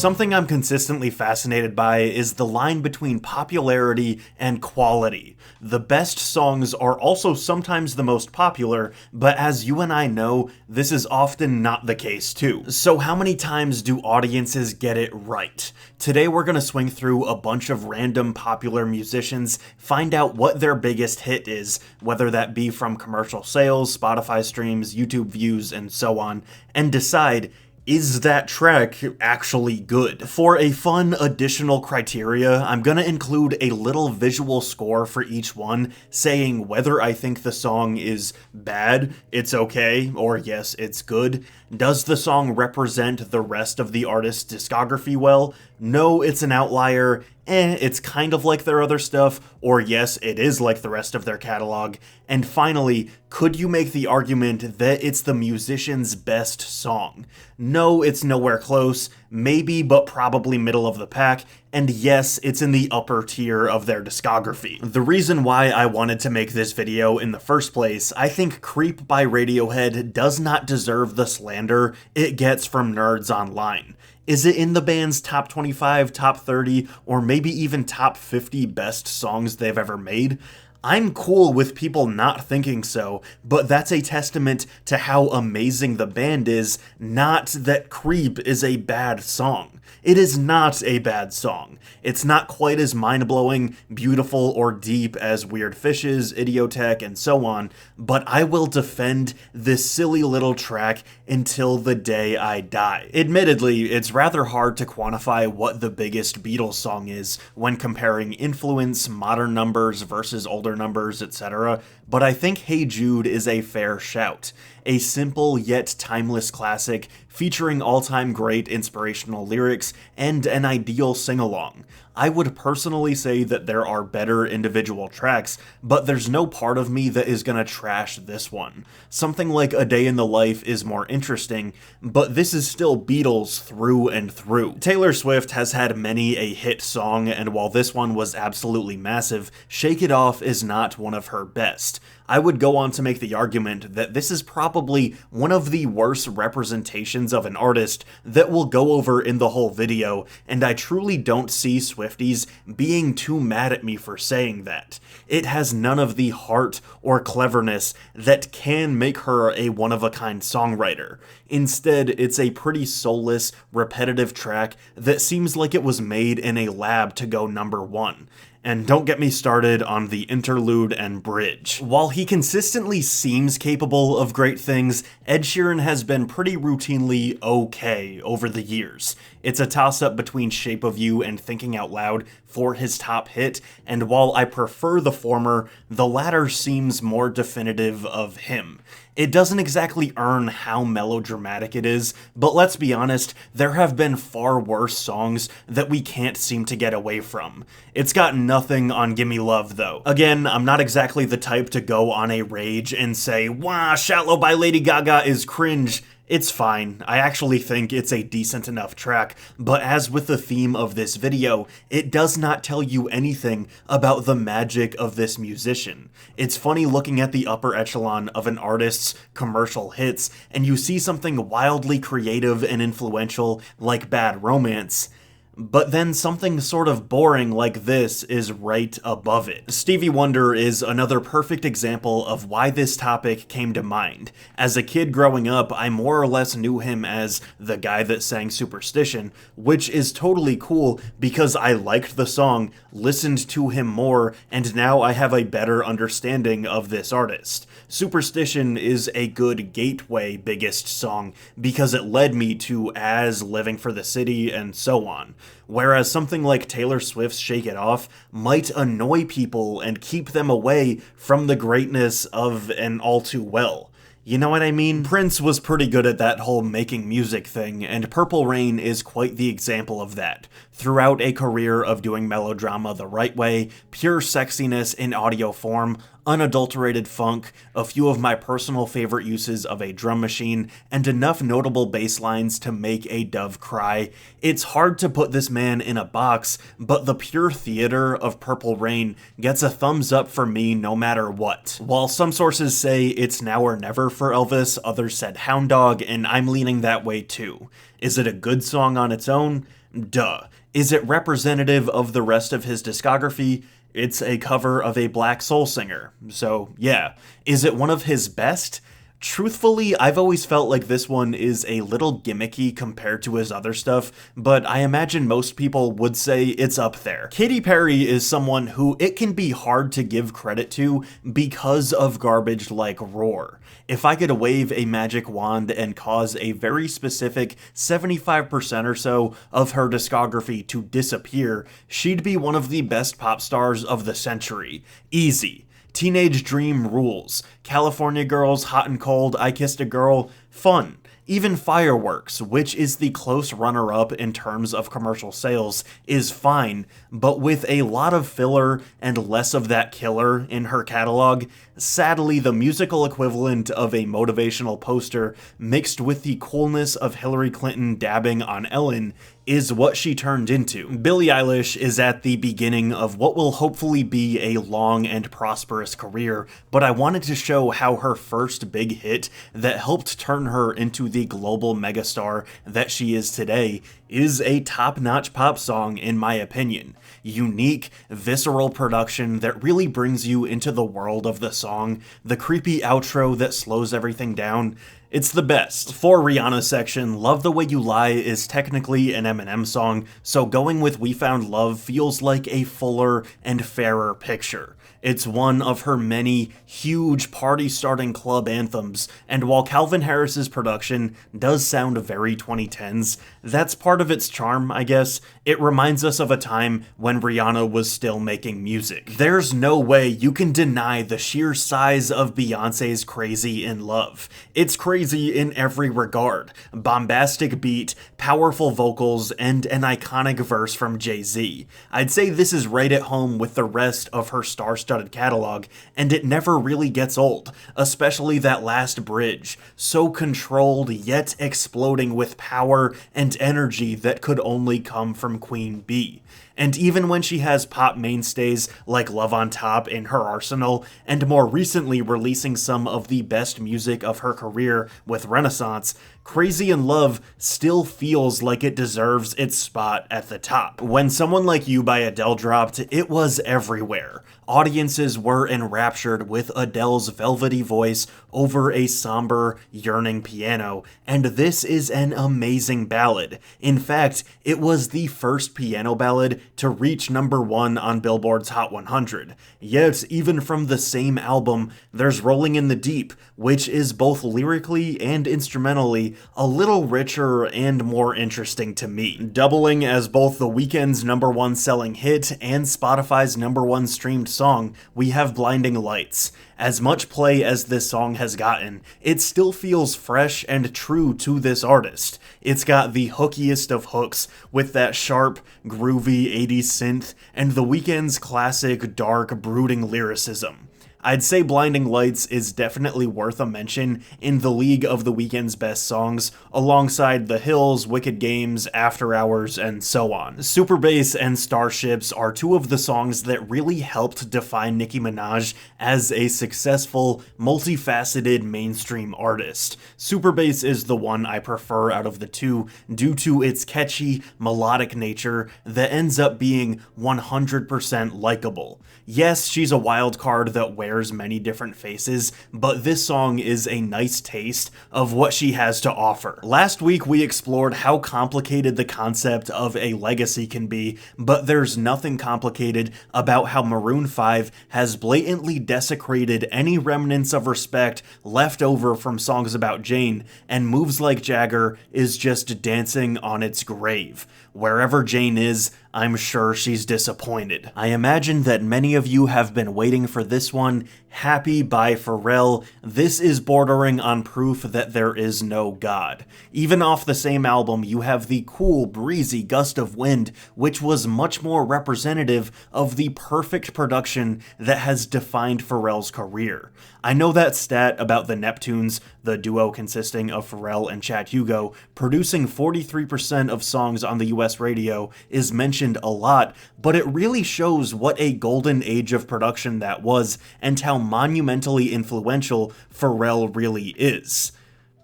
Something I'm consistently fascinated by is the line between popularity and quality. The best songs are also sometimes the most popular, but as you and I know, this is often not the case too. So how many times do audiences get it right? Today we're gonna swing through a bunch of random popular musicians, find out what their biggest hit is, whether that be from commercial sales, Spotify streams, YouTube views, and so on, and decide, is that track actually good? For a fun additional criteria, I'm gonna include a little visual score for each one, saying whether I think the song is bad, it's okay, or yes, it's good. Does the song represent the rest of the artist's discography well? No, it's an outlier. It's kind of like their other stuff, or yes, it is like the rest of their catalog. And finally, could you make the argument that it's the musician's best song? No, it's nowhere close, maybe, but probably middle of the pack, and yes, it's in the upper tier of their discography. The reason why I wanted to make this video in the first place, I think Creep by Radiohead does not deserve the slander it gets from nerds online. Is it in the band's top 25, top 30, or maybe even top 50 best songs they've ever made? I'm cool with people not thinking so, but that's a testament to how amazing the band is, not that Creep is a bad song. It is not a bad song. It's not quite as mind-blowing, beautiful, or deep as Weird Fishes, Idiotech, and so on, but I will defend this silly little track until the day I die. Admittedly, it's rather hard to quantify what the biggest Beatles song is when comparing influence, modern numbers versus older numbers, etc., but I think Hey Jude is a fair shout. A simple yet timeless classic featuring all-time great inspirational lyrics and an ideal sing-along. I would personally say that there are better individual tracks, but there's no part of me that is gonna trash this one. Something like A Day in the Life is more interesting, but this is still Beatles through and through. Taylor Swift has had many a hit song, and while this one was absolutely massive, Shake It Off is not one of her best. I would go on to make the argument that this is probably one of the worst representations of an artist that we'll go over in the whole video, and I truly don't see Swifties being too mad at me for saying that. It has none of the heart or cleverness that can make her a one-of-a-kind songwriter. Instead, it's a pretty soulless, repetitive track that seems like it was made in a lab to go number one. And don't get me started on the interlude and bridge. While he consistently seems capable of great things, Ed Sheeran has been pretty routinely okay over the years. It's a toss-up between Shape of You and Thinking Out Loud for his top hit, and while I prefer the former, the latter seems more definitive of him. It doesn't exactly earn how melodramatic it is, but let's be honest, there have been far worse songs that we can't seem to get away from. It's got nothing on Gimme Love though. Again, I'm not exactly the type to go on a rage and say, "Wah, Shallow by Lady Gaga is cringe." It's fine, I actually think it's a decent enough track, but as with the theme of this video, it does not tell you anything about the magic of this musician. It's funny looking at the upper echelon of an artist's commercial hits, and you see something wildly creative and influential like Bad Romance, but then something sort of boring like this is right above it. Stevie Wonder is another perfect example of why this topic came to mind. As a kid growing up, I more or less knew him as the guy that sang Superstition, which is totally cool because I liked the song, listened to him more, and now I have a better understanding of this artist. Superstition is a good gateway biggest song because it led me to As, Living for the City, and so on. Whereas something like Taylor Swift's Shake It Off might annoy people and keep them away from the greatness of an All Too Well. You know what I mean? Prince was pretty good at that whole making music thing, and Purple Rain is quite the example of that. Throughout a career of doing melodrama the right way, pure sexiness in audio form, unadulterated funk, a few of my personal favorite uses of a drum machine, and enough notable bass lines to make a dove cry. It's hard to put this man in a box, but the pure theater of Purple Rain gets a thumbs up for me no matter what. While some sources say it's now or never for Elvis, others said Hound Dog, and I'm leaning that way too. Is it a good song on its own? Duh. Is it representative of the rest of his discography? It's a cover of a black soul singer. So, yeah. Is it one of his best? Truthfully, I've always felt like this one is a little gimmicky compared to his other stuff, but I imagine most people would say it's up there. Katy Perry is someone who it can be hard to give credit to because of garbage like Roar. If I could wave a magic wand and cause a very specific 75% or so of her discography to disappear, she'd be one of the best pop stars of the century. Easy. Teenage Dream rules. California Girls, Hot and Cold, I Kissed a Girl, fun. Even Fireworks, which is the close runner-up in terms of commercial sales, is fine, but with a lot of filler and less of that killer in her catalog. Sadly, the musical equivalent of a motivational poster mixed with the coolness of Hillary Clinton dabbing on Ellen is what she turned into. Billie Eilish is at the beginning of what will hopefully be a long and prosperous career, but I wanted to show how her first big hit that helped turn her into the global megastar that she is today is a top-notch pop song in my opinion. Unique, visceral production that really brings you into the world of the song, the creepy outro that slows everything down. It's the best. For Rihanna's section, Love the Way You Lie is technically an Eminem song, so going with We Found Love feels like a fuller and fairer picture. It's one of her many huge party-starting club anthems, and while Calvin Harris's production does sound very 2010s, that's part of its charm, I guess. It reminds us of a time when Rihanna was still making music. There's no way you can deny the sheer size of Beyoncé's Crazy in Love. It's crazy in every regard. Bombastic beat, powerful vocals, and an iconic verse from Jay-Z. I'd say this is right at home with the rest of her star-studded catalog, and it never really gets old, especially that last bridge, so controlled yet exploding with power and energy that could only come from Queen Bee. And even when she has pop mainstays like Love on Top in her arsenal, and more recently releasing some of the best music of her career with Renaissance, Crazy in Love still feels like it deserves its spot at the top. When Someone Like You by Adele dropped, it was everywhere. Audiences were enraptured with Adele's velvety voice over a somber, yearning piano, and this is an amazing ballad. In fact, it was the first piano ballad to reach #1 on Billboard's Hot 100. Yet, even from the same album, there's Rolling in the Deep, which is both lyrically and instrumentally a little richer and more interesting to me. Doubling as both The Weeknd's #1 selling hit and Spotify's #1 streamed song, we have Blinding Lights. As much play as this song has gotten, it still feels fresh and true to this artist. It's got the hookiest of hooks, with that sharp, groovy 80s synth, and The Weeknd's classic, dark, brooding lyricism. I'd say Blinding Lights is definitely worth a mention in the league of The Weeknd's best songs, alongside The Hills, Wicked Games, After Hours, and so on. Super Bass and Starships are two of the songs that really helped define Nicki Minaj as a successful, multifaceted mainstream artist. Super Bass is the one I prefer out of the two due to its catchy, melodic nature that ends up being 100% likable. Yes, she's a wild card that wears many different faces, but this song is a nice taste of what she has to offer. Last week we explored how complicated the concept of a legacy can be, but there's nothing complicated about how Maroon 5 has blatantly desecrated any remnants of respect left over from songs about Jane, and Moves Like Jagger is just dancing on its grave. Wherever Jane is, I'm sure she's disappointed. I imagine that many of you have been waiting for this one. Happy by Pharrell. This is bordering on proof that there is no God. Even off the same album, you have the cool, breezy gust of wind, which was much more representative of the perfect production that has defined Pharrell's career. I know that stat about the Neptunes, the duo consisting of Pharrell and Chad Hugo, producing 43% of songs on the US radio is mentioned a lot, but it really shows what a golden age of production that was and how monumentally influential Pharrell really is.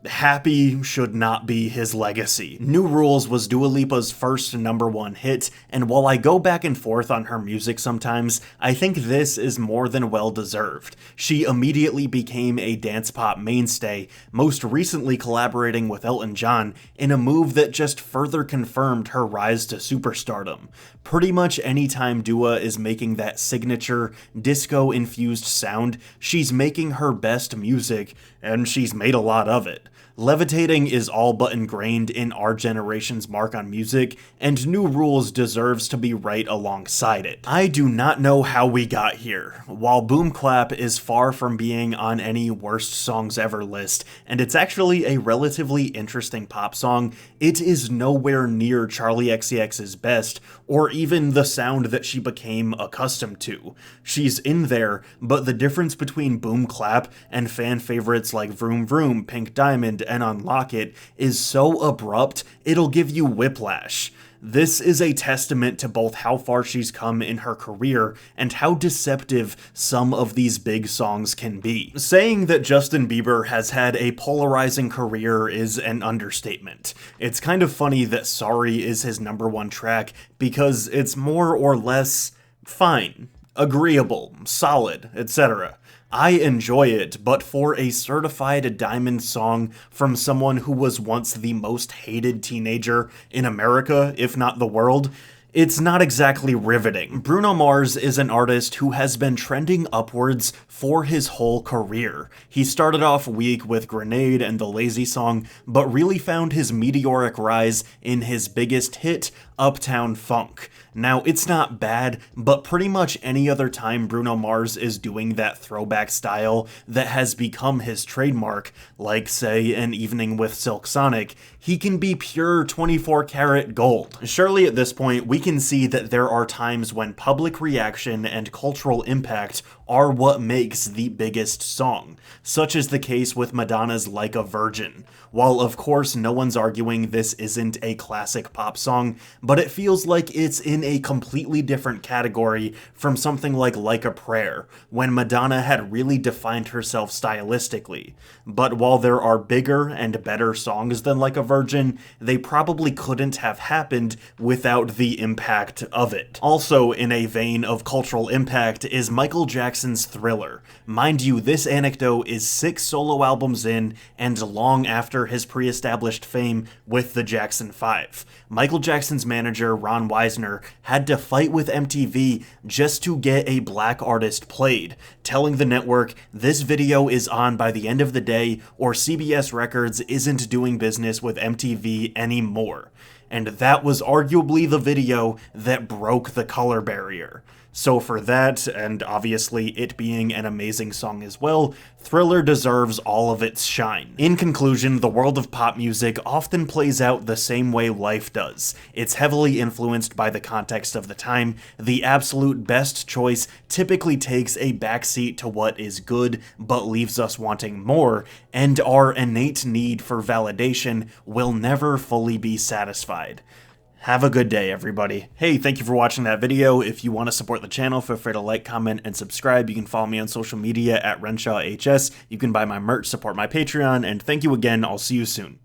Happy should not be his legacy. New Rules was Dua Lipa's first #1 hit, and while I go back and forth on her music sometimes, I think this is more than well deserved. She immediately became a dance pop mainstay, most recently collaborating with Elton John in a move that just further confirmed her rise to superstardom. Pretty much anytime Dua is making that signature disco-infused sound, she's making her best music, and she's made a lot of it. Levitating is all but ingrained in our generation's mark on music, and New Rules deserves to be right alongside it. I do not know how we got here. While Boom Clap is far from being on any worst songs ever list, and it's actually a relatively interesting pop song, it is nowhere near Charli XCX's best, or even the sound that she became accustomed to. She's in there, but the difference between Boom Clap and fan favorites like Vroom Vroom, Pink Diamond, and Unlock It is so abrupt, it'll give you whiplash. This is a testament to both how far she's come in her career and how deceptive some of these big songs can be. Saying that Justin Bieber has had a polarizing career is an understatement. It's kind of funny that Sorry is his #1 track because it's more or less fine, agreeable, solid, etc. I enjoy it, but for a certified diamond song from someone who was once the most hated teenager in America, if not the world, it's not exactly riveting. Bruno Mars is an artist who has been trending upwards for his whole career. He started off weak with Grenade and the Lazy Song, but really found his meteoric rise in his biggest hit, Uptown Funk. Now, it's not bad, but pretty much any other time Bruno Mars is doing that throwback style that has become his trademark, like, say, An Evening with Silk Sonic, he can be pure 24-karat gold. Surely at this point, we can see that there are times when public reaction and cultural impact are what makes the biggest song, such is the case with Madonna's Like a Virgin. While of course no one's arguing this isn't a classic pop song, but it feels like it's in a completely different category from something like a Prayer, when Madonna had really defined herself stylistically. But while there are bigger and better songs than Like a Virgin, they probably couldn't have happened without the impact of it. Also in a vein of cultural impact is Michael Jackson's Thriller. Mind you, this anecdote is 6 solo albums in and long after his pre-established fame with the Jackson 5. Michael Jackson's manager, Ron Wisner, had to fight with MTV just to get a black artist played, telling the network this video is on by the end of the day or CBS Records isn't doing business with MTV anymore. And that was arguably the video that broke the color barrier. So for that, and obviously it being an amazing song as well, Thriller deserves all of its shine. In conclusion, the world of pop music often plays out the same way life does. It's heavily influenced by the context of the time. The absolute best choice typically takes a backseat to what is good, but leaves us wanting more, and our innate need for validation will never fully be satisfied. Have a good day, everybody. Hey, thank you for watching that video. If you want to support the channel, feel free to like, comment, and subscribe. You can follow me on social media at RenshawHS. You can buy my merch, support my Patreon, and thank you again. I'll see you soon.